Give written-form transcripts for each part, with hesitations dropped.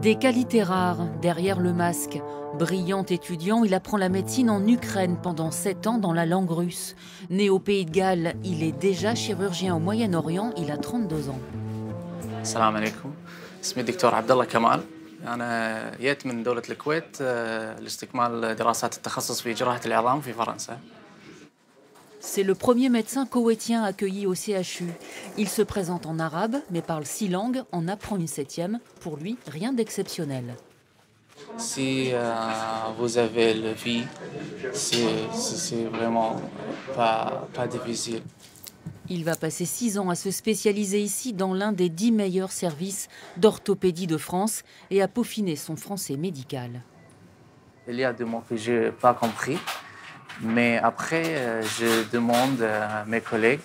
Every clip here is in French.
Des qualités rares derrière le masque. Brillant étudiant, il apprend la médecine en Ukraine pendant 7 ans dans la langue russe. Né au Pays de Galles, il est déjà chirurgien au Moyen-Orient, il a 32 ans. Salam alaikum. اسمي الدكتور عبد الله كمال. أنا جيت من دولة الكويت لاستكمال دراسات التخصص في جراحة العظام في فرنسا. C'est le premier médecin koweïtien accueilli au CHU. Il se présente en arabe, mais parle 6 langues, en apprend une 7e. Pour lui, rien d'exceptionnel. Si vous avez le vie, c'est vraiment pas difficile. Il va passer 6 ans à se spécialiser ici dans l'un des 10 meilleurs services d'orthopédie de France et à peaufiner son français médical. Il y a des mots que je n'ai pas compris, mais après, je demande à mes collègues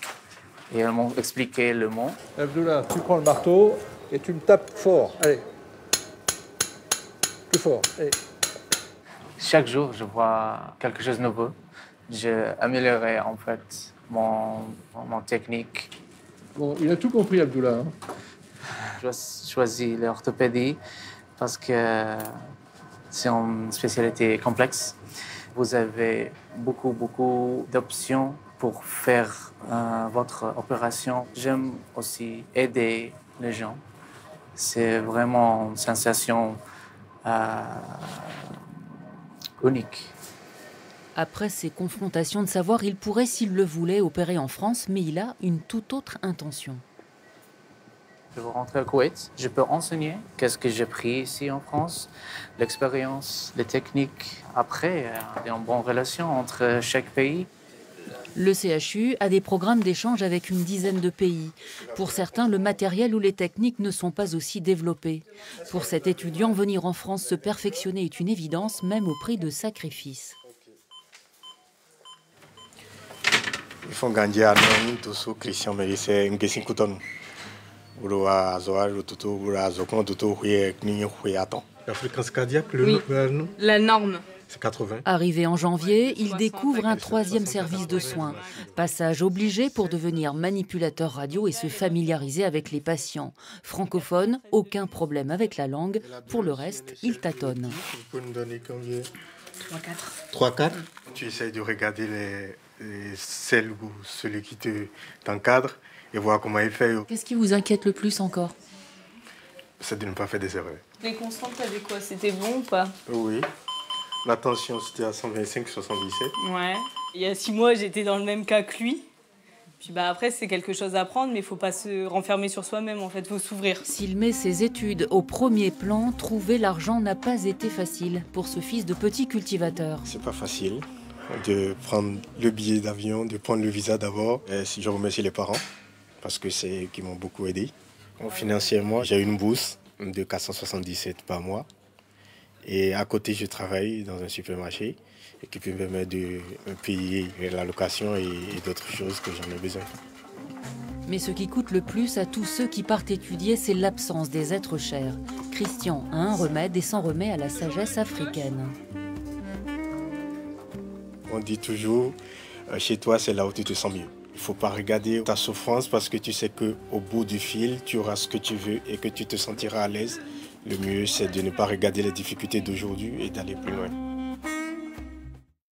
et ils m'ont expliqué le mot. Abdullah, tu prends le marteau et tu me tapes fort. Allez. Plus fort. Allez. Chaque jour, je vois quelque chose de nouveau. J'ai amélioré en fait mon technique. Bon, il a tout compris, Abdullah. Je choisis l'orthopédie parce que c'est une spécialité complexe. Vous avez beaucoup d'options pour faire votre opération. J'aime aussi aider les gens. C'est vraiment une sensation unique. Après ces confrontations de savoir, il pourrait, s'il le voulait, opérer en France, mais il a une toute autre intention. Je veux rentrer au Koweït. Je peux enseigner qu'est-ce que j'ai pris ici en France, l'expérience, les techniques. Après, il y a une bonne relation entre chaque pays. Le CHU a des programmes d'échange avec une dizaine de pays. Pour certains, le matériel ou les techniques ne sont pas aussi développés. Pour cet étudiant, venir en France se perfectionner est une évidence, même au prix de sacrifices. Il faut gagner à nous tous Christian mais c'est une question coûteuse. La fréquence cardiaque, la norme. C'est 80. Arrivé en janvier, il découvre un 3e service de soins. Passage obligé pour devenir manipulateur radio et se familiariser avec les patients. Francophone, aucun problème avec la langue. Pour le reste, il tâtonne. Vous pouvez nous donner combien? 3-4. 3-4. Tu essayes de regarder celle ou celui qui t'encadre et voir comment il fait. Qu'est-ce qui vous inquiète le plus encore? C'est de ne pas faire des erreurs. Les constantes, t'avais quoi? C'était bon ou pas? Oui. La tension, c'était à 125/77. Ouais. Il y a 6 mois, j'étais dans le même cas que lui. Puis après, c'est quelque chose à apprendre, mais il ne faut pas se renfermer sur soi-même, en fait, il faut s'ouvrir. S'il met ses études au premier plan, trouver l'argent n'a pas été facile pour ce fils de petit cultivateur. C'est pas facile de prendre le billet d'avion, de prendre le visa d'abord. Si je remercie les parents, parce que c'est eux qui m'ont beaucoup aidé. Financièrement, j'ai une bourse de 477 par mois. Et à côté, je travaille dans un supermarché et qui peut me permettre de payer la location et d'autres choses que j'en ai besoin. Mais ce qui coûte le plus à tous ceux qui partent étudier, c'est l'absence des êtres chers. Christian a un remède et s'en remet à la sagesse africaine. On dit toujours, chez toi, c'est là où tu te sens mieux. Il ne faut pas regarder ta souffrance parce que tu sais qu'au bout du fil, tu auras ce que tu veux et que tu te sentiras à l'aise. Le mieux, c'est de ne pas regarder les difficultés d'aujourd'hui et d'aller plus loin.